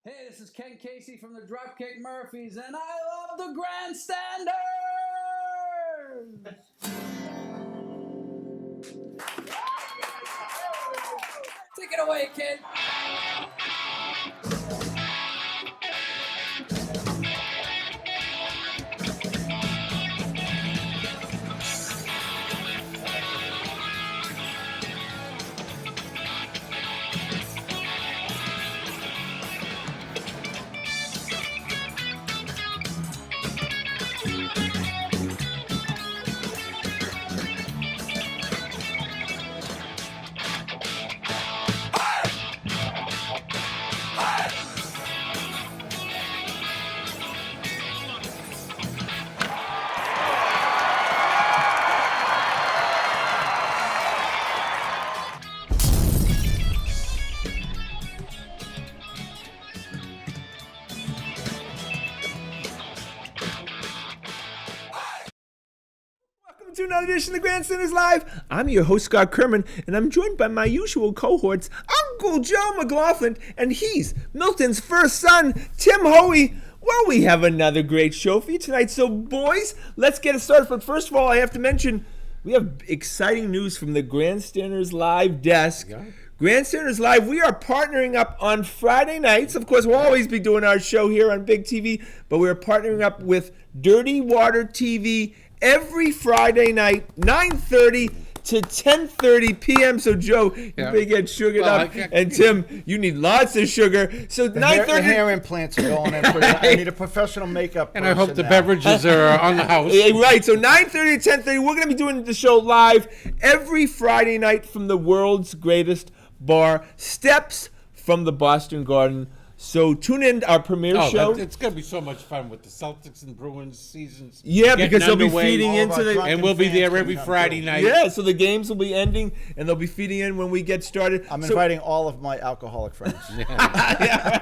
Hey, this is Ken Casey from the Dropkick Murphys, and I love the Grandstanders! Take it away, kid! To another edition of Grandstanders Live. I'm your host, Scott Kerman, and I'm joined by my usual cohorts, Uncle Joe McLaughlin, and he's Milton's first son, Tim Hoey. Well, we have another great show for you tonight, so boys, let's get it started. But first of all, I have to mention, we have exciting news from the Grandstanders Live desk. Yeah. Grandstanders Live, we are partnering up on Friday nights. Of course, we'll always be doing our show here on Big TV, but we're partnering up with Dirty Water TV every Friday night, 9:30 to 10:30 p.m. So, Joe, you may get sugared up. And, Tim, you need lots of sugar. So, 9:30. The hair implants are going in. I need a professional makeup And I hope the beverages are on the house. Right. So, 9:30 to 10:30, we're going to be doing the show live every Friday night from the world's greatest bar, steps from the Boston Garden. So tune in our premiere show. It's going to be so much fun with the Celtics and Bruins seasons. Yeah, because they'll be feeding into the... And we'll be there every Friday night. Yeah, so the games will be ending, and they'll be feeding in when we get started. I'm inviting all of my alcoholic friends. Yeah,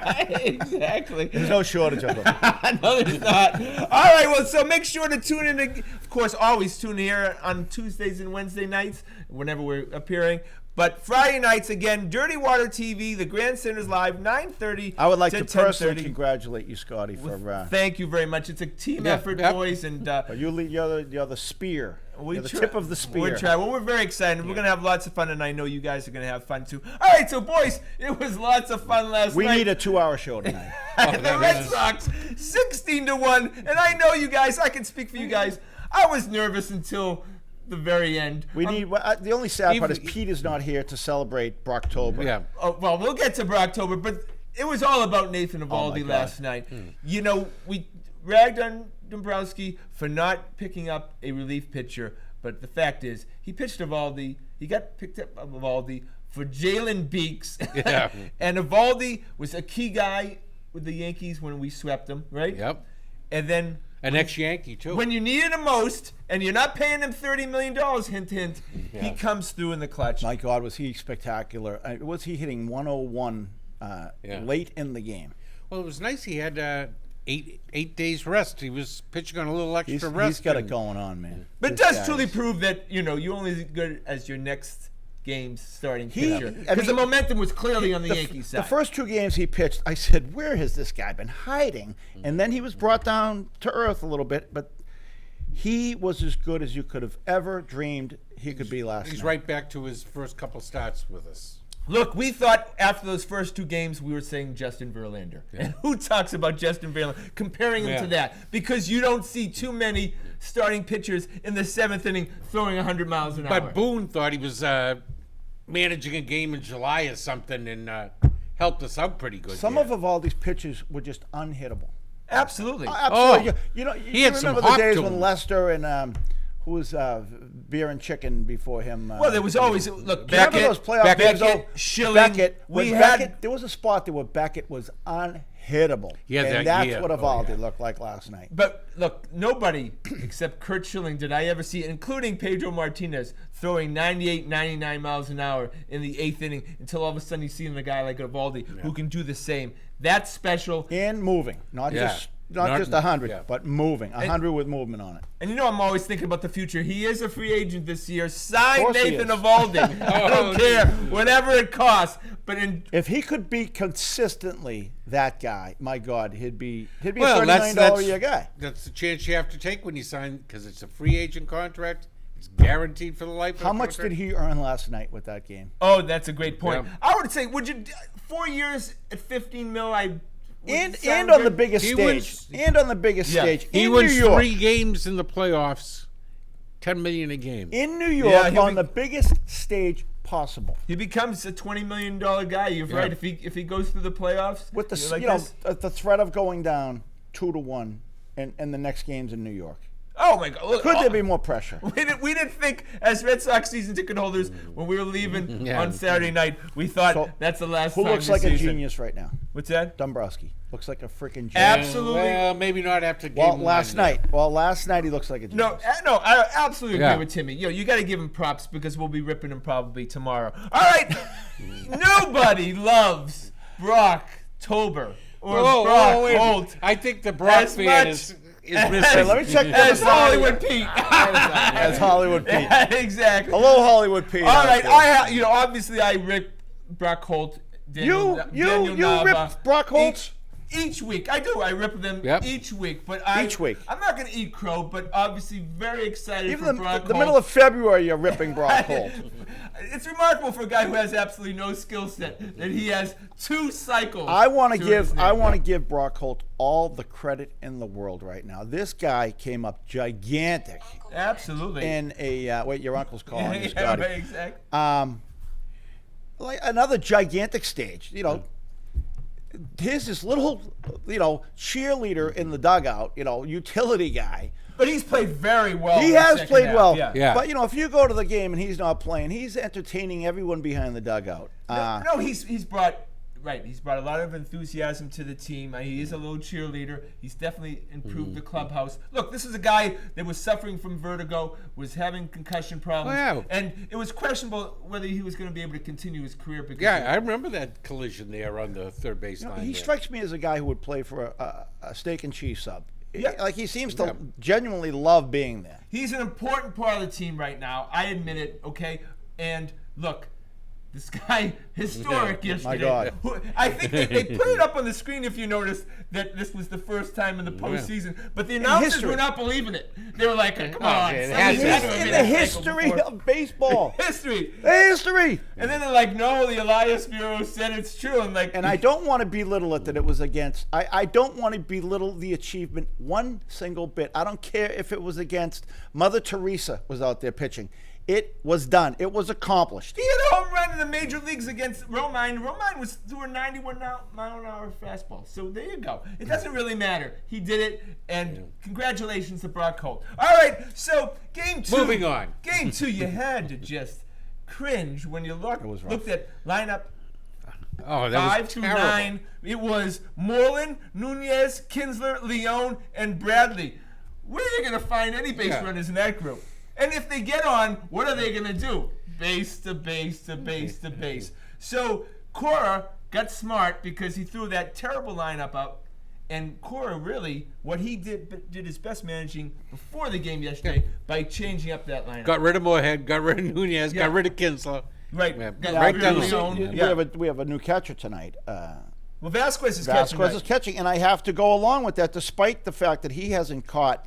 right, exactly. There's no shortage of them. No, there's not. All right, well, so make sure to tune in. Of course, always tune here on Tuesdays and Wednesday nights, whenever we're appearing. But Friday nights, again, Dirty Water TV, the Grandstanders Live, 9:30 I would like to to personally congratulate you, Scotty, for... Thank you very much. It's a team effort, boys. And you're the spear. You're the tip of the spear. We're very excited. We're going to have lots of fun, and I know you guys are going to have fun, too. All right, so, boys, it was lots of fun last night. We need a 2-hour show tonight. The Red Sox, 16-1. And I know you guys, I can speak for you guys. I was nervous until... the very end. We need the only sad part is Pete is not here to celebrate Brocktober. Yeah. Oh, well, we'll get to Brocktober, but it was all about Nathan Eovaldi last night. You know, we ragged on Dombrowski for not picking up a relief pitcher, but the fact is, he pitched Eovaldi. He got picked up Eovaldi for Jalen Beeks. Yeah. And Eovaldi was a key guy with the Yankees when we swept them, right? Yep. And then... an ex-Yankee, too. when you needed him most, and you're not paying him $30 million, hint, hint, he comes through in the clutch. My God, was he spectacular. Was he hitting 101 late in the game? Well, it was nice he had 8 days rest. He was pitching on a little extra rest. He's got it going on, man. But it does truly prove that, you know, you're only as good as your next game's starting pitcher. Because the momentum was clearly on the Yankees side. The first 2 games he pitched, I said, where has this guy been hiding? And then he was brought down to earth a little bit, but he was as good as you could have ever dreamed he could be last night. He's right back to his first couple starts with us. Look, we thought after those first 2 games we were saying Justin Verlander. Yeah. And who talks about Justin Verlander? Comparing him to that. Because you don't see too many starting pitchers in the 7th inning throwing 100 miles an hour. But Boone thought he was managing a game in July or something and helped us out pretty good. Some of Eovaldi's pitches were just unhittable. Absolutely. Absolutely. Oh, you know, he had remember some the days hop to when him. Lester and who was Beer and Chicken before him? Well, there was always look remember those playoff games? Schilling. Beckett. We Beckett, there was a spot there where Beckett was unhittable. Yeah, and that's what Eovaldi looked like last night. But look, nobody except Kurt Schilling did I ever see, including Pedro Martinez, throwing 98, 99 miles an hour in the 8th inning until all of a sudden you see a guy like Eovaldi who can do the same. That's special. And moving, not just Not just 100, yeah. but moving. 100 with movement on it. And you know I'm always thinking about the future. He is a free agent this year. Sign course he Nathan is. Eovaldi. I don't care. Whatever it costs. But If he could be consistently that guy, my God, he'd be a Well, $30 million a year guy. That's the chance you have to take when you sign, because it's a free agent contract. It's guaranteed for the life of How the much contract. did he earn last night with that game? oh, that's a great point. Yeah. I would say, would you 4 years at 15 mil? And on the biggest He stage. wins- And on the biggest Yeah. stage. He in wins New York. 3 games in the playoffs, $10 million a game. In New York, Yeah, he'll on be- the biggest stage possible. He becomes a $20 million guy. You're right. If he goes through the playoffs With the you're like this. the threat of going down 2-1 and the next game's in New York. Oh my God! Look, Could there be more pressure? We didn't think, as Red Sox season ticket holders, when we were leaving Yeah. on Saturday night, we thought So, that's the last Who time looks this like a season. genius right now? What's that? Dombrowski. Looks like a freaking genius. Absolutely. Well, maybe not after game Well, one. last night he looks like a genius. No, I absolutely agree Yeah. with Timmy. You got to give him props because we'll be ripping him probably tomorrow. All right, nobody loves Brock Tober or Brock wait a minute. Holt I think the Brock as fan much is Hey, missing. let me check as that. Hollywood Pete. As Hollywood Pete. Exactly. Hello, Hollywood Pete. All out right, there. obviously I rip Brock Holt. Daniel You Nava, ripped Brock Holt? Each week, I do. I rip them Yep. each week, but Each week. I'm not going to eat crow, but obviously very excited for Even Brock the Holt. middle of February, you're ripping Brock Holt. It's remarkable for a guy who has absolutely no skill set that he has 2 cycles. I want to his name. give Brock Holt all the credit in the world right now. This guy came up gigantic Absolutely. in a wait. Your uncle's calling you, yeah, Scotty. right, exactly. Like another gigantic stage. You know, here's this little, cheerleader in the dugout. Utility guy. But he's played very well. He in the has second played half, well. Yeah. But if you go to the game and he's not playing, he's entertaining everyone behind the dugout. No, he's brought a lot of enthusiasm to the team. He is a little cheerleader. He's definitely improved the clubhouse. Look, this is a guy that was suffering from vertigo, was having concussion problems, Oh, yeah. and it was questionable whether he was going to be able to continue his career. Because Yeah, I remember that collision there on the third base line. He there. strikes me as a guy who would play for a steak and cheese sub. Yeah. Like he seems to genuinely love being there. he's an important part of the team right now. I admit it. Okay, and look. This guy, historic yesterday. God. I think they put it up on the screen if you noticed that this was the first time in the postseason. But the announcers history. were not believing it. They were like, come on. it somebody's has had to to In admit the that cycle history before. of baseball. History. History. And then they're like, no, the Elias Bureau said it's true. And I don't want to belittle it that it was against. I don't want to belittle the achievement one single bit. I don't care if it was against Mother Teresa was out there pitching. It was done. It was accomplished. He had a home run in the major leagues against Romine. Romine was threw a 91 mile an hour fastball. So there you go. It doesn't really matter. He did it, and congratulations to Brock Holt. All right, so game 2. Moving on. Game 2, you had to just cringe when you was rough. looked at lineup Oh, that 5 was to terrible. 9. It was Moreland, Nunez, Kinsler, Leone, and Bradley. Where are you going to find any base runners in that group? And if they get on, what are they going to do? Base to base to base to base. So Cora got smart because he threw that terrible lineup up. And Cora really, what he did his best managing before the game yesterday by changing up that lineup. Got rid of Moorhead, got rid of Nunez, Yeah. got rid of Kinsler. Right. Yeah, Got right rid down of the Leone. middle. We have a new catcher tonight. Well, Vasquez is catching. Vasquez Right. is catching, and I have to go along with that, despite the fact that he hasn't caught,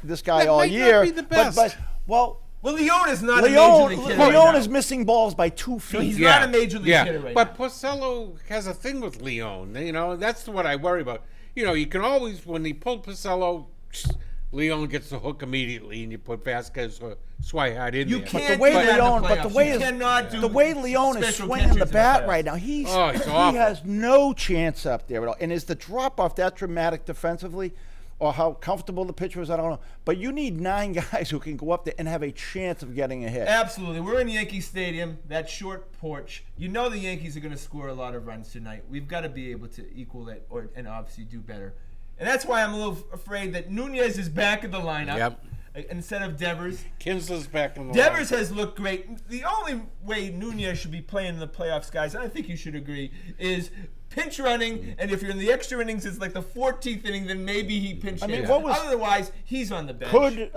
this guy That all might not year. be the best. Well, Leone is not a Leone, major league hitter. Leone right now. is missing balls by 2 feet. he's not a major league hitter right but now. Porcello has a thing with Leone. That's what I worry about. You can always, when he pulled Porcello, Leone gets the hook immediately, and you put Vasquez or Swihart in You there. can't the way do that in the Leone, but playoffs. the way You cannot do the way Leone is special swinging catchers the in bat playoffs. right now, he awful. has no chance up there at all. And is the drop off that dramatic defensively, or how comfortable the pitcher is? I don't know. But you need 9 guys who can go up there and have a chance of getting a hit. Absolutely. We're in Yankee Stadium, that short porch. You know the Yankees are going to score a lot of runs tonight. We've got to be able to equal it and obviously do better. And that's why I'm a little afraid that Nunez is back in the lineup. Yep. instead of Devers. Kinsler's back in the Devers has looked great. The only way Nunez should be playing in the playoffs, guys, and I think you should agree, is pinch running. And if you're in the extra innings, it's like the 14th inning, then maybe he pinch hits. Otherwise, he's on the bench.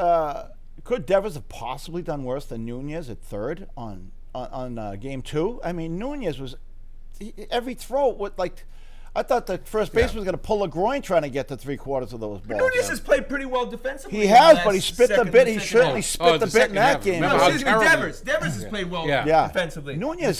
Could Devers have possibly done worse than Nunez at third on game 2? I mean, Nunez was every throw with like. I thought the first baseman was going to pull a groin trying to get to 3/4 of those balls. Nunez has played pretty well defensively. He has, but he spit the bit. He certainly spit the bit in that game. No, excuse me, Devers. Devers has played well defensively. Nunez,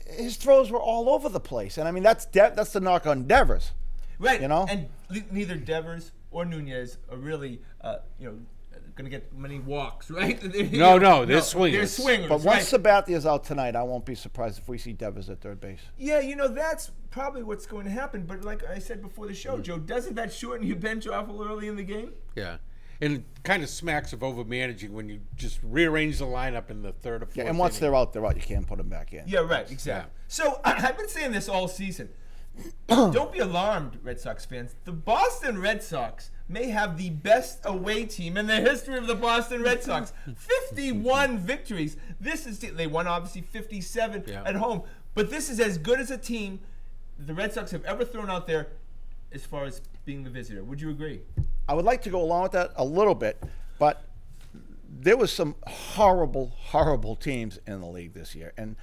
his throws were all over the place, and I mean that's the knock on Devers. Right. You know, and neither Devers or Nunez are really, going to get many walks, right? No, they're swingers. They're swingers. But once Sabathia's out tonight, I won't be surprised if we see Devers at third base. Yeah, that's probably what's going to happen. But like I said before the show, Joe, doesn't that shorten your bench awful early in the game? Yeah. And it kind of smacks of overmanaging when you just rearrange the lineup in the third or fourth. Yeah, and once inning. they're out, you can't put them back in. Yeah, right, exactly. Yeah. So I've been saying this all season. Don't be alarmed, Red Sox fans. The Boston Red Sox may have the best away team in the history of the Boston Red Sox. 51 victories. They won obviously 57 at home, but this is as good as a team the Red Sox have ever thrown out there as far as being the visitor. Would you agree? I would like to go along with that a little bit, but there was some horrible, horrible teams in the league this year, and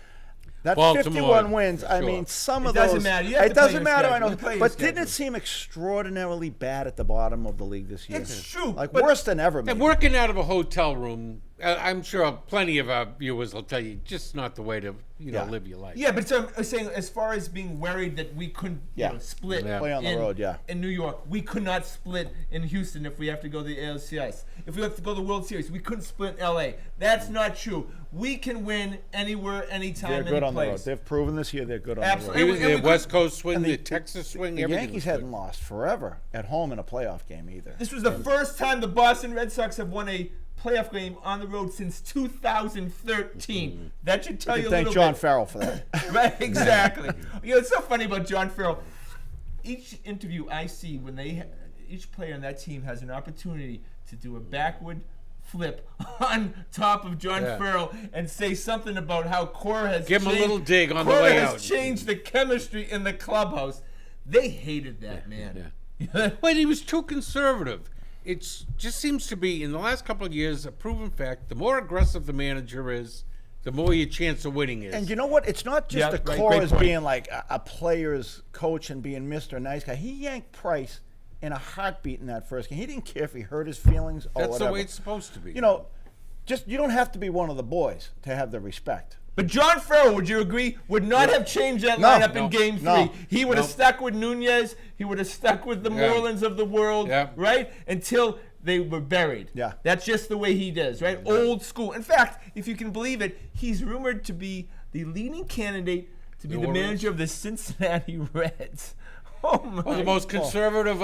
that Baltimore, 51 wins. I mean, some of those. It doesn't matter. It doesn't matter. I know, but didn't it seem extraordinarily bad at the bottom of the league this year? It's true, like worse than ever. And working out of a hotel room, I'm sure plenty of our viewers will tell you, just not the way to live your life. Yeah, but so I'm saying, as far as being worried that we couldn't split play on the road, in New York, we could not split in Houston if we have to go to the ALCS. If we have to go to the World Series, we couldn't split in LA. That's not true. We can win anywhere, anytime, they're good on the road. place. They've proven this year they're good on Absolutely. the road. Even the West Coast swing, the Texas swing, The everything. Yankees hadn't lost forever at home in a playoff game either. This was the first time the Boston Red Sox have won a playoff game on the road since 2013. That should tell you a little bit. Thank John Farrell for that. Right, exactly. It's so funny about John Farrell. Each interview I see when each player on that team has an opportunity to do a backward flip on top of John Farrell and say something about how Cora has give him a little dig on the Cora way has out. changed the chemistry in the clubhouse. They hated that man. Yeah. But he was too conservative. It just seems to be, in the last couple of years, a proven fact. The more aggressive the manager is, the more your chance of winning is. And you know what? It's not just the Cora's being like a player's coach and being Mr. Nice Guy. He yanked Price in a heartbeat in that first game. He didn't care if he hurt his feelings or That's whatever. the way it's supposed to be. You know, you don't have to be one of the boys to have the respect. But John Farrell, would you agree, would not have changed that lineup in Game 3. He would have stuck with Nunez. He would have stuck with the Morelands of the world, right? Until they were buried. Yeah. That's just the way he does, right? Old school. In fact, if you can believe it, he's rumored to be the leading candidate to be the manager of the Cincinnati Reds. Oh my! The most conservative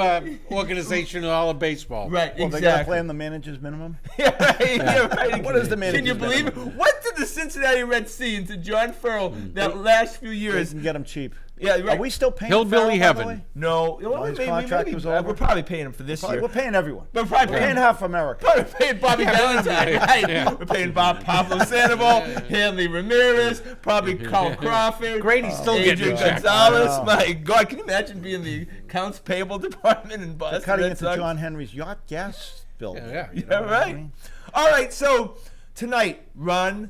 organization in all of baseball. Right, Well, exactly. they got to play him the manager's minimum? Yeah, right. What is the manager's Can you believe it? minimum? What did the Cincinnati Reds see into John Farrell that last few They years? can get him cheap. Yeah, right. Are we still paying Hillbilly Farrell, by the heaven. way? No. his contract was over? We're probably paying him for this year. We're paying everyone. We're probably We're paying half America. We're paying Bobby Valentine, right? We're paying Pablo Sandoval, Hanley Ramirez, probably Carl Crawford. Grady's still Adrian getting a check. Gonzalez. My God, can you imagine being the accounts payable department in Boston? Cutting Red into Sox? John Henry's yacht gas bill. Yeah. You Yeah, know what right. I mean? All right, so tonight, run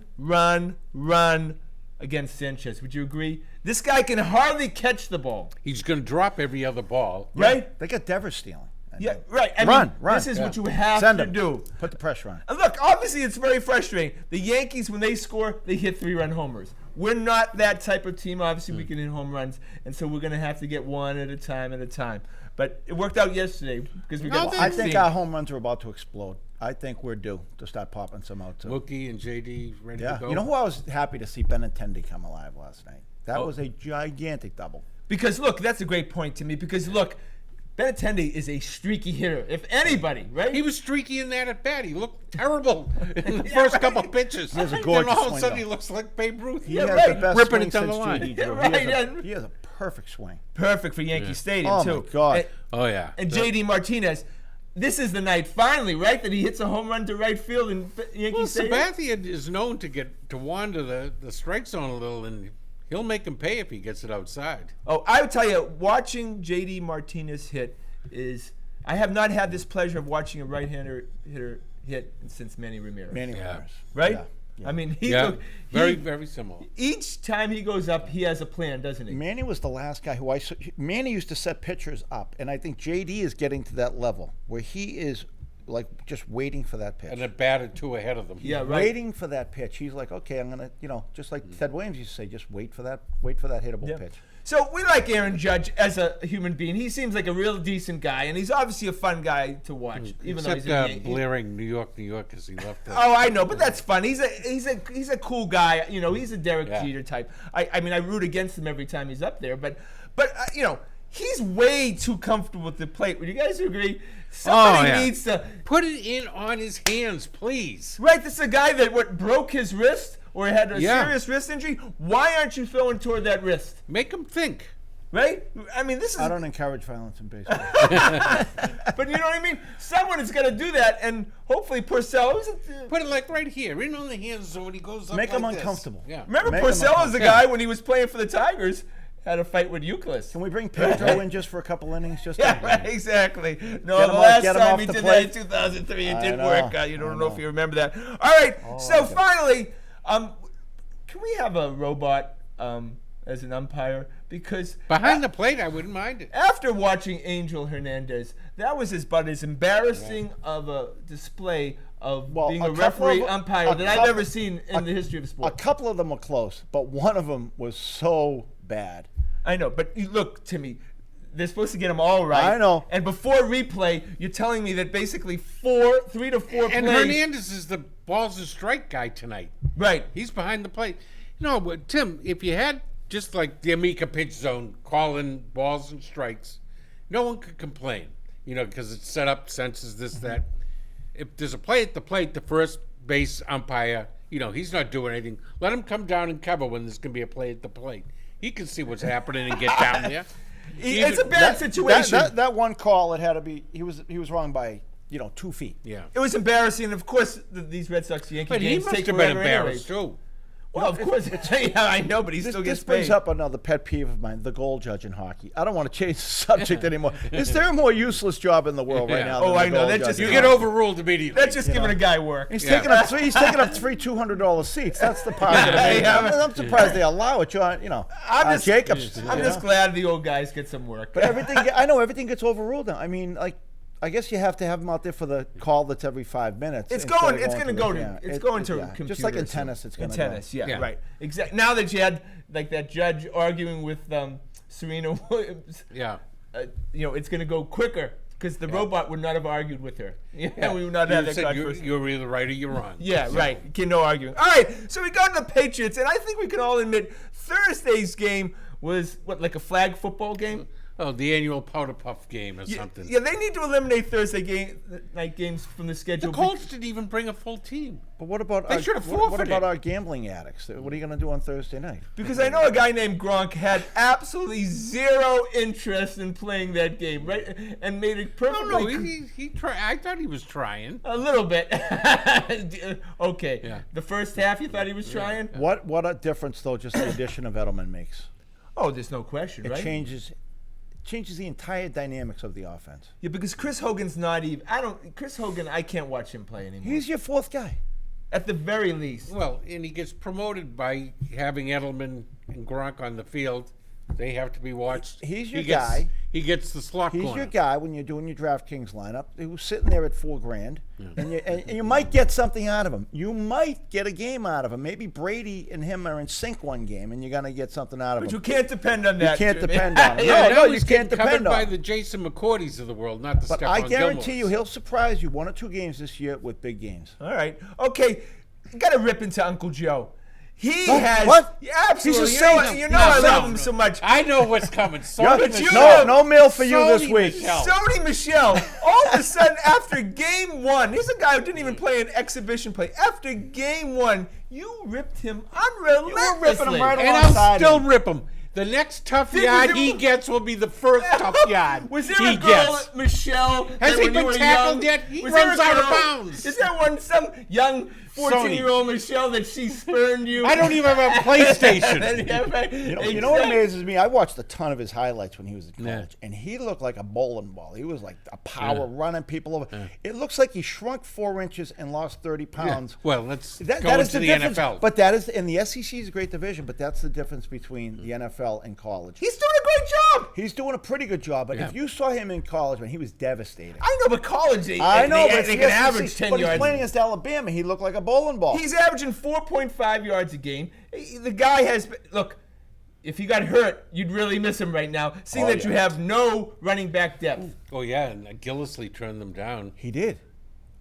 against Sanchez. Would you agree? This guy can hardly catch the ball, He's going to drop every other ball. right? They got Devers stealing. Yeah, right. I Run, mean, run. This is what you have Send to him. do. Put the pressure on. And look, obviously it's very frustrating. The Yankees, when they score, they hit 3-run homers. We're not that type of team. Obviously, we can hit home runs, and so we're going to have to get one at a time. But it worked out yesterday because we got 16. I think our home runs are about to explode. I think we're due to start popping some out, too. Mookie and JD ready Yeah. to go. You know who I was happy to see Benintendi come alive last night? That was a gigantic double. Because, look, that's a great point to me. Because, look, Benintendi is a streaky hitter. If anybody, right? He was streaky in that at bat. He looked terrible in the first couple pitches. has a Then gorgeous all of a swing, sudden though. he looks like Babe Ruth. He has right. the best Ripping swing it down since the line. J.D. Yeah, Drew. right, He has a perfect swing. Perfect for Yankee Stadium, Oh, too. my God. Oh, yeah. And J.D. Martinez. this is the night finally, right? That he hits a home run to right field in Yankee Well, Stadium. Sabathia is known to wander the strike zone a little, and he'll make him pay if he gets it outside. Oh, I would tell you, watching J.D. Martinez hit is. I have not had this pleasure of watching a right-hander hitter hit since Manny Ramirez. Manny Yeah. Ramirez. Right? Yeah. I mean, Very similar. Each time he goes up, he has a plan, doesn't he? Manny was the last guy who Manny used to set pitchers up, and I think JD is getting to that level where he is like just waiting for that pitch. And a bat or two ahead of them. Yeah, right. Waiting for that pitch. He's like, okay, I'm gonna, just like Ted Williams used to say, just wait for that hittable Yeah. pitch. So we like Aaron Judge as a human being. He seems like a real decent guy, and he's obviously a fun guy to watch. Even though Except he's in the blaring New York as he left the Oh, I know, but that's fun. He's a cool guy. He's a Derek Yeah. Jeter type. I mean, I root against him every time he's up there, but he's way too comfortable with the plate. Would you guys agree? Somebody needs to. Put it in on his hands, please. Right, this is a guy that broke his wrist or had a Yeah. serious wrist injury. Why aren't you throwing toward that wrist? Make him think. Right? I mean, this is. I don't encourage violence in baseball. But you know what I mean? Someone is going to do that, and hopefully Porcello. Put it like right here, in on the hands, so when he goes up Make him like this. uncomfortable. Yeah. Remember, Make him Porcello is the uncomfortable. guy when he was playing for the Tigers had a fight with Euclid. Can we bring Pedro in just for a couple innings? Just Yeah, to, right, exactly. No, Get the him off- last get him time off he the did plate. that in 2003, it I didn't know, work. You I don't know if know. you remember that. All right, so okay. finally, can we have a robot as an umpire? Because Behind the plate, I wouldn't mind it. after watching Angel Hernandez, that was about as embarrassing of a display of Well, being a a couple referee of- umpire a that I've couple- ever seen in the history of the A sport. couple of them were close, but one of them was so bad. I know, but look, Timmy, they're supposed to get them all right. I know. And before replay, you're telling me that basically 3 to 4 And plays. Hernandez is the balls and strike guy tonight. Right. He's behind the plate. But Tim, if you had just like the Amica pitch zone, calling balls and strikes, no one could complain. Because it's set up, senses this, that. If there's a play at the plate, the first base umpire, he's not doing anything. Let him come down and cover when there's going to be a play at the plate. He can see what's happening and get down there. It's a bad situation. That one call, it had to be. He was wrong by 2 feet. Yeah. It was embarrassing. Of course, these Red Sox Yankee But he games must take have been forever embarrassed, anyways. too. Well, of course. Yeah, I know, but he still gets This brings paid. up another pet peeve of mine: the goal judge in hockey. I don't want to change the subject anymore. Is there a more useless job in the world right Yeah. now? Oh, than the I know. goal That judge just- in You get hockey? overruled immediately. That's just giving a guy work. He's Yeah. taking up three $200 seats. That's the part that I mean. Yeah. I'm surprised they allow it. Jacobs. I'm just glad the old guys get some work. But I know everything gets overruled now. I mean, I guess you have to have them out there for the call that's every 5 minutes. It's instead going. of It's going to go to. yeah, It's going to yeah. computer. Just like in soon. tennis, it's in going to tennis. Yeah, Yeah. right. Exactly. Now that you had like that judge arguing with Serena Williams, Yeah. It's going to go quicker because the robot would not have argued with her. Yeah, we would not have that said controversy. you're either right or you're wrong. Yeah, right. No arguing. All right, so we got the Patriots, and I think we can all admit Thursday's game was like a flag football game. Oh, the annual powder puff game or something. Yeah, they need to eliminate Thursday night games from the schedule. The Colts didn't even bring a full team. But what about They should have forfeited. what about our gambling addicts? What are you going to do on Thursday night? Because I know a guy named Gronk had absolutely zero interest in playing that game, right? And made it perfectly. No, he tried. I thought he was trying. A little bit. Okay. Yeah. The first half, you thought he was trying? What a difference though just the addition of Edelman makes. Oh, there's no question, It right? changes the entire dynamics of the offense. Yeah, because Chris Hogan's not even. Chris Hogan, I can't watch him play anymore. He's your fourth guy. At the very least. Well, and he gets promoted by having Edelman and Gronk on the field. They have to be watched. He's your He gets- guy. He gets the slot He's corner. your guy when you're doing your DraftKings lineup. Who's sitting there at $4,000, and you might get something out of him. You might get a game out of him. Maybe Brady and him are in sync one game, and you're gonna get something out of But him. you can't depend on that. You can't Jimmy. depend on him. Yeah, No, Now you he's can't getting covered depend by on the him. Jason McCourties of the world, not the But Stephon I guarantee you, Gilmores. he'll surprise you 1 or 2 games this year with big games. All right. Okay. Got to rip into Uncle Joe. He What? has. What? Yeah, absolutely. He's a You know, saint. you know I love him no. so much. I know what's coming. Yeah, Sony but you Michel. no mail for you this Sony week. Michel. Sony Michel, all of a sudden, after game 1, he's a guy who didn't even play an exhibition play. After game 1, you ripped him unrelentlessly. ripping him right And alongside I'll still him. rip him. The next tough Did- yard was he it- gets will be the first tough yard Was there he a girl, gets. Michelle? Has that he when you been were tackled young- yet? He was there runs a out of girl- bounds. Is there some young 14-year-old Michelle that she spurned you? I don't even have a PlayStation. You know what amazes me? I watched a ton of his highlights when he was in college, and he looked like a bowling ball. He was like a power running people over. It looks like he shrunk 4 inches and lost 30 pounds. Well, let's That go is into the difference. NFL. But that is, and the SEC is a great division, but that's the difference between the NFL and college. He's doing a great job. He's doing a pretty good job, but if you saw him in college, man, he was devastating. I know, but college, I know, they but can the SEC average 10 but he's yards. playing against Alabama. He looked like a bowling ball. He's averaging 4.5 yards a game. The guy has look. If he got hurt, you'd really miss him right now, seeing that you have no running back depth. Oh, yeah, and Gillisley turned them down. He did.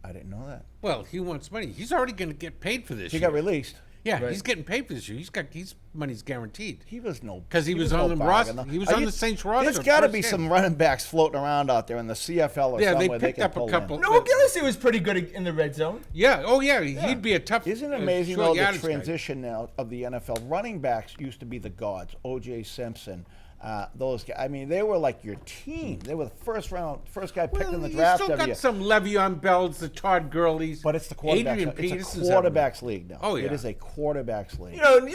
I didn't know that. Well, he wants money. He's already going to get paid for this He year. got released. Yeah, Right. he's getting paid for this year. His money's guaranteed. He was no Because he was no on the bargain, roster. though. He was Are on you- the Saints roster. There's got to first be game. some running backs floating around out there in the CFL or Yeah, they somewhere picked can up a pull in. couple. Noah Gillisley was pretty good in the red zone. Yeah. Oh, yeah. He'd be a tough. Isn't it amazing short though the yardage guy. transition now of the NFL? Running backs used to be the gods. O.J. Simpson, those guys. I mean, they were like your team. They were the first guy picked Well, in the you draft still every got year. some Le'Veon Bells, the Todd Gurley's. But it's the quarterbacks. Adrian It's Peterson's a having- quarterbacks league now. Oh, yeah. It is a quarterbacks league. You know,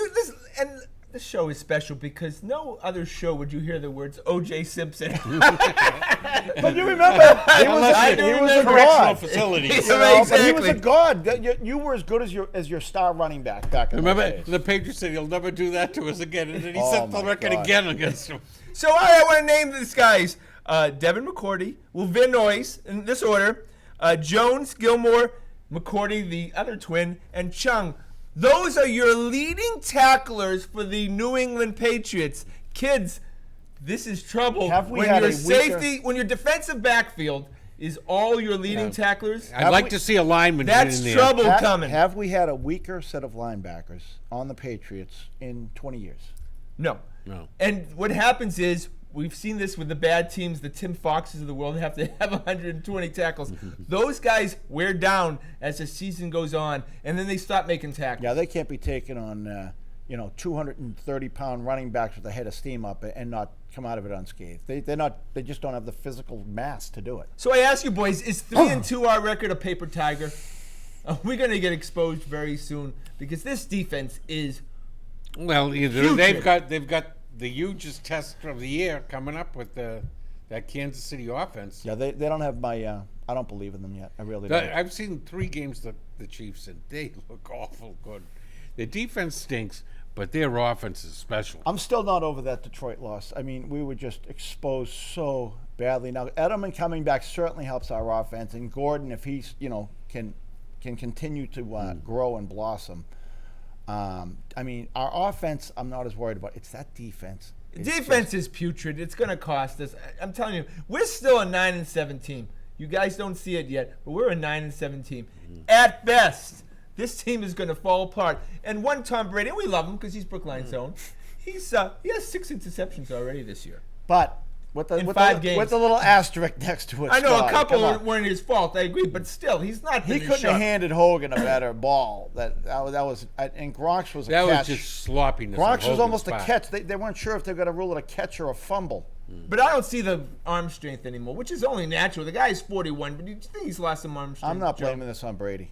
this show is special because no other show would you hear the words O.J. Simpson. But you remember, he was a correctional god. facilities. You know, but he was Exactly. a god. You were as good as your star running back back in Remember, those days. the Patriots said he'll never do that to us again, and then he Oh, set the my record God. again against him. So I want to name these guys: Devin McCourty, Vin Noyes in this order, Jones, Gilmore, McCourty, the other twin, and Chung. Those are your leading tacklers for the New England Patriots. Kids, this is trouble. Have we when had your a weaker- safety, when your defensive backfield is all your leading tacklers, I'd like to see a lineman that's in there. trouble coming. Have we had a weaker set of linebackers on the Patriots in 20 years? No. No. And what happens is, we've seen this with the bad teams, the Tim Foxes of the world have to have 120 tackles. Those guys wear down as the season goes on, and then they stop making tackles. Yeah, they can't be taking on 230-pound running backs with a head of steam up and not come out of it unscathed. They just don't have the physical mass to do it. So I ask you, boys, is 3-2 our record a paper tiger? Are we going to get exposed very soon? Because this defense is Well, either Putrid. they've got the hugest test of the year coming up with that Kansas City offense. Yeah, they don't have my. I don't believe in them yet. I really don't. I've seen 3 games that the Chiefs, and they look awful good. Their defense stinks, but their offense is special. I'm still not over that Detroit loss. I mean, we were just exposed so badly. Now, Edelman coming back certainly helps our offense, and Gordon, if he's can continue to grow and blossom. I mean, our offense, I'm not as worried about. It's that defense. defense is putrid. It's going to cost us. I'm telling you, we're still a 9-7 team. You guys don't see it yet, but we're a 9-7 team. At best, this team is going to fall apart. And one Tom Brady, and we love him because he's Brookline's own. He has 6 interceptions already this year. But with the, In with 5 the, games. with the little asterisk next to it. I know a Scotty, couple come on. weren't his fault. I agree, but still, he's not. He been couldn't shot. have handed Hogan a better ball. That was and Gronk's was a That catch. was just sloppiness. on Gronk's was Hogan's almost a part. catch. They weren't sure if they were going to rule it a catch or a fumble. But I don't see the arm strength anymore, which is only natural. The guy is 41, but do you think he's lost some arm strength? I'm not Joe? blaming this on Brady.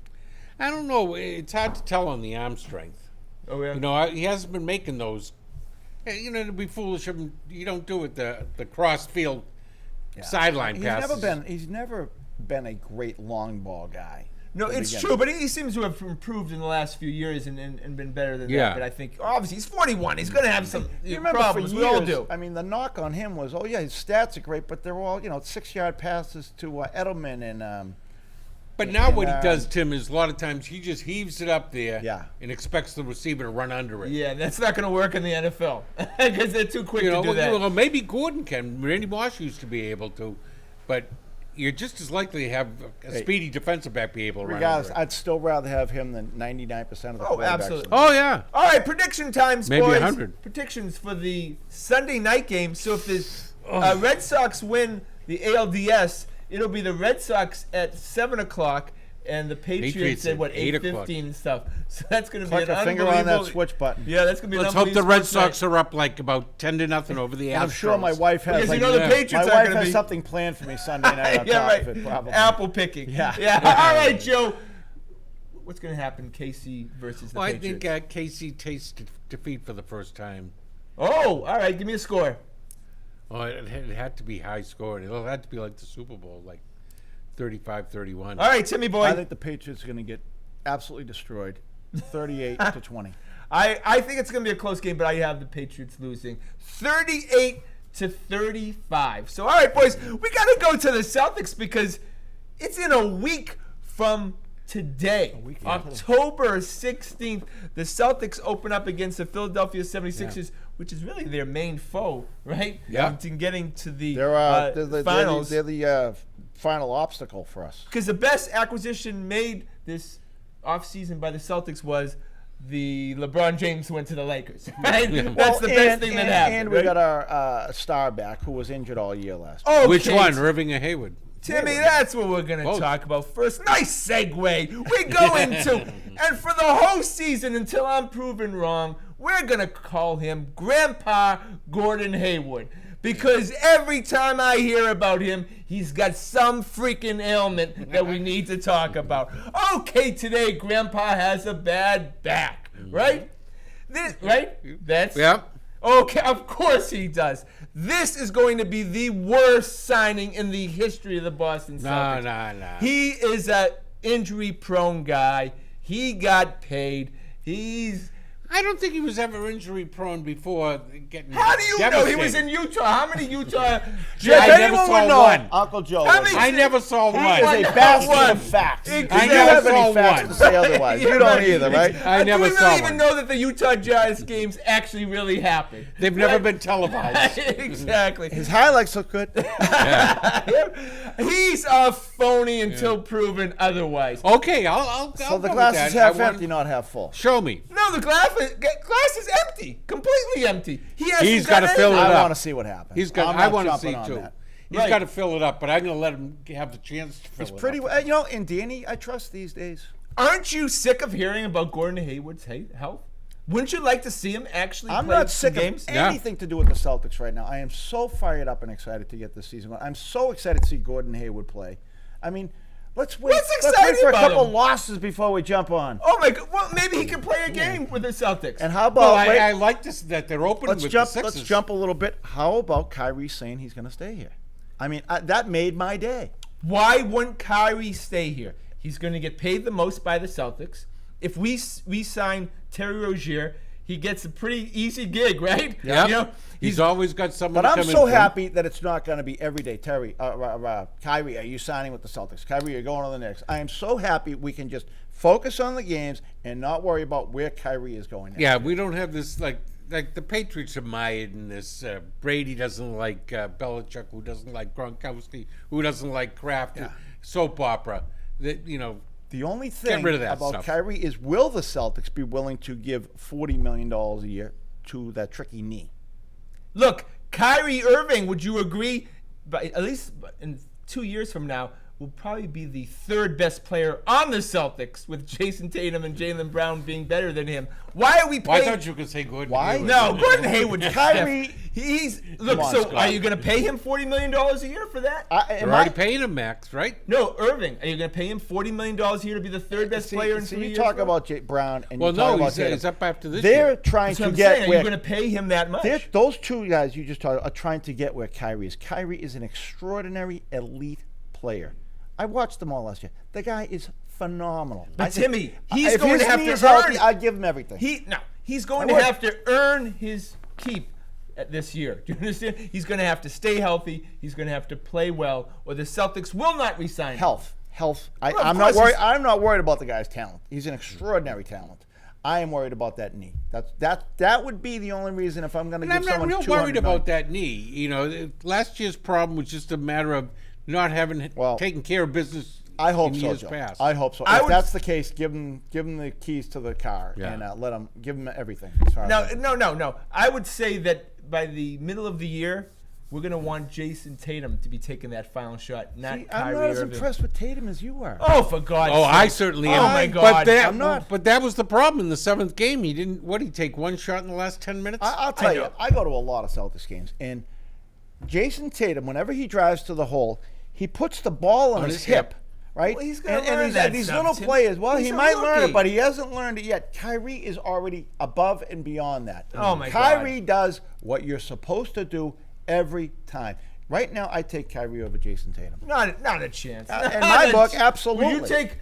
I don't know. It's hard to tell on the arm strength. Oh yeah. You know, he hasn't been making those. It'd be foolish of him. You don't do it the cross field sideline passes. He's never been a great long ball guy. No, to it's begin true, with. but he seems to have improved in the last few years and been better than Yeah. that. But I think, obviously, he's 41. He's going to have some You remember problems. for We all years, do. I mean, the knock on him was, oh yeah, his stats are great, but they're all 6-yard passes to Edelman and. But now what he and, does, Tim, is a lot of times he just heaves it up there Yeah. and expects the receiver to run under it. Yeah, that's not going to work in the NFL because they're too quick You know, to do that. well, maybe Gordon can. Randy Moss used to be able to, but you're just as likely to have a speedy defensive back be able to run Regardless, under it. I'd still rather have him than 99% of the Oh, quarterbacks. absolutely. Oh yeah. All right, prediction times, Maybe boys. 100. Predictions for the Sunday night game. So if the Red Sox win the ALDS, it'll be the Red Sox at 7 o'clock and the Patriots Patriots at at what 8 o'clock. 8:15 and stuff. So that's going to be Click an a finger on that unbelievable- switch button. Yeah, that's going to be. Let's an hope the Red unbelievable Sox night. are up like about 10-0 over the Astros. And I'm sure my wife has. Because like, you know the yeah. Patriots my are wife going to has be something planned for me Sunday night on yeah, top right. of it, probably. Apple picking. Yeah. All right, Joe. What's going to happen, KC versus the Well, I Patriots? think KC tasted defeat for the first time. Oh, all right. Give me a score. Oh, it had to be high scoring. It had to be like the Super Bowl, like 35-31. All right, Timmy boy. I think the Patriots are going to get absolutely destroyed, 38-20. I think it's going to be a close game, but I have the Patriots losing 38-35. So, all right, boys, we got to go to the Celtics because it's in a week from today, October 16th. The Celtics open up against the Philadelphia 76ers, which is really their main foe, right? Yeah. In getting to the They're finals. They're the final obstacle for us. Because the best acquisition made this offseason by the Celtics was the LeBron James who went to the Lakers. Right? That's the best thing that happened. And we right? got our star back who was injured all year last year. Okay. Which one, Irving or Hayward? Timmy, that's what we're going to Both. talk about first. Nice segue. We go into, and for the whole season, until I'm proven wrong, we're going to call him Grandpa Gordon Hayward. Because every time I hear about him, he's got some freaking ailment that we need to talk about. Okay, today, Grandpa has a bad back, right? Right? That's Yeah. Okay, of course he does. This is going to be the worst signing in the history of the Boston Celtics. No. He is a injury-prone guy. He got paid. I don't think he was ever injury prone before getting. How do you know he was devastated. in Utah? How many Utah? Jeff, I if never anyone saw would know, one. Uncle Joe. How would. many- I never saw He one. is a basket One. of facts. I I never never have saw any facts one. to say otherwise. You don't right. either, right? I never Do we saw really even one. know that the Utah Jazz games actually really happened? They've never Right? been televised. Exactly. His highlights look good. He's a phony until proven otherwise. Okay, I'll So go the with glass that. is half I want- empty, not half full. Show me. No, the glass is empty, completely empty. He's gotta fill it I up. want to see what happens. He's got. I'm I not want to jumping see on too. that. He's Right. got to fill it up, but I'm going to let him have the chance to fill It's it pretty up. well. You know, in Danny, I trust these days. Aren't you sick of hearing about Gordon Hayward's health? Wouldn't you like to see him actually I'm play not some sick games? of Yeah. anything to do with the Celtics right now. I am so fired up and excited to get this season going. I'm so excited to see Gordon Hayward play. I mean, let's wait. What's Let's wait exciting for a about couple him? losses before we jump on. Oh my God! Well, maybe he can play a game with the Celtics. And how Well, about I like this that they're opening let's with jump. the Sixers. Let's jump a little bit. How about Kyrie saying he's going to stay here? I mean, that made my day. Why wouldn't Kyrie stay here? He's going to get paid the most by the Celtics. If we sign Terry Rozier, he gets a pretty easy gig, right? Yeah. You know, He's always got someone But to I'm come so in for. happy that it's not going to be every day. Kyrie, are you signing with the Celtics? Kyrie, you're going to the Knicks. I am so happy we can just focus on the games and not worry about where Kyrie is going. Yeah, we don't have this like the Patriots are mired in this. Brady doesn't like Belichick, who doesn't like Gronkowski, who doesn't like Kraft. Soap opera. That The only thing rid of that about stuff. Kyrie is, will the Celtics be willing to give $40 million a year to that tricky knee? Look, Kyrie Irving, would you agree? But at least in 2 years from now, will probably be the third best player on the Celtics, with Jason Tatum and Jaylen Brown being better than him. Why are we Well, I paying? thought you could say Gordon Why? Hayward. No, Gordon Hayward. Kyrie- Look. Come on, So, Scott. are you going to pay him $40 million a year for that? They're already paying him max, right? No, Irving. Are you going to pay him $40 million a year to be the third best player in 3 you years? talk bro? about Jay Brown and Well, you talk no, about he's Tatum. up after this They're year. trying That's what to I'm get saying. Are where you going to pay him that much? those two guys you just talked are trying to get where Kyrie is. Kyrie is an extraordinary elite player. I watched them all last year. The guy is phenomenal. But I think- Timmy, he's if going his to have knee to is healthy, earn- I'd give him everything. He's going I to would. have to earn his keep this year. Do you understand? He's going to have to stay healthy. He's going to have to play well, or the Celtics will not resign him. Health. Well, I'm of not course worried. he's- I'm not worried about the guy's talent. He's an extraordinary talent. I am worried about that knee. That would be the only reason if I'm going to And give I'm not someone real $200 worried million. about that knee. Last year's problem was just a matter of not having taken care of business. I hope in so, years Joe. past. I hope so. I If would- that's the case, give him the keys to the car Yeah. and give him everything. As far as No. I would say that by the middle of the year, we're going to want Jason Tatum to be taking that final shot, not See, Kyrie I'm not as Irving. impressed with Tatum as you are. Oh, for God's Oh, sake. I certainly am. Oh, my But God. that, I'm not. But that was the problem in the 7th game. He didn't. What did he take? 1 shot in the last 10 minutes. I'll tell you, know. I go to a lot of Celtics games, and Jason Tatum, whenever he drives to the hole, he puts the ball on his hip. Right? Well, he's gonna and learn these, that these stuff, little Tim. players, well, He's he a might learn rookie. it, but he hasn't learned it yet. Kyrie is already above and beyond that. Oh, my Kyrie does what you're supposed to do every time. Right now, I take Kyrie over Jason Tatum. Not a chance. In my book, absolutely. Would you take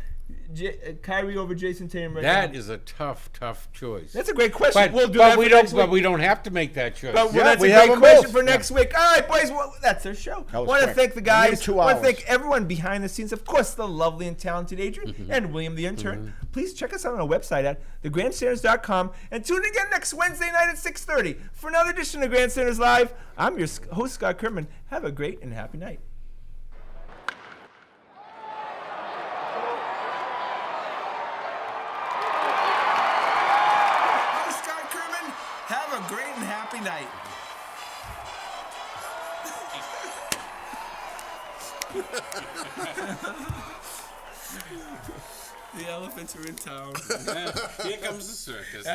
Kyrie over Jason Tatum right That now? is a tough choice. That's a great question. But, we'll do but that we for don't. next But week. we don't have to make that choice. But Yeah, that's we a have great them question both. for next week. All right, boys, well, that's our show. That was Want to quick. thank the We guys. needed 2 Want to hours. thank everyone behind the scenes. Of course, the lovely and talented Adrian and William the intern. Please check us out on our website at thegrandstanders.com and tune in again next Wednesday night at 6:30 for another edition of Grandstanders Live. I'm your host, Scott Kerman. Have a great and happy night. Scott Kerman, have a great and happy night. The elephants are in town. Here comes the circus.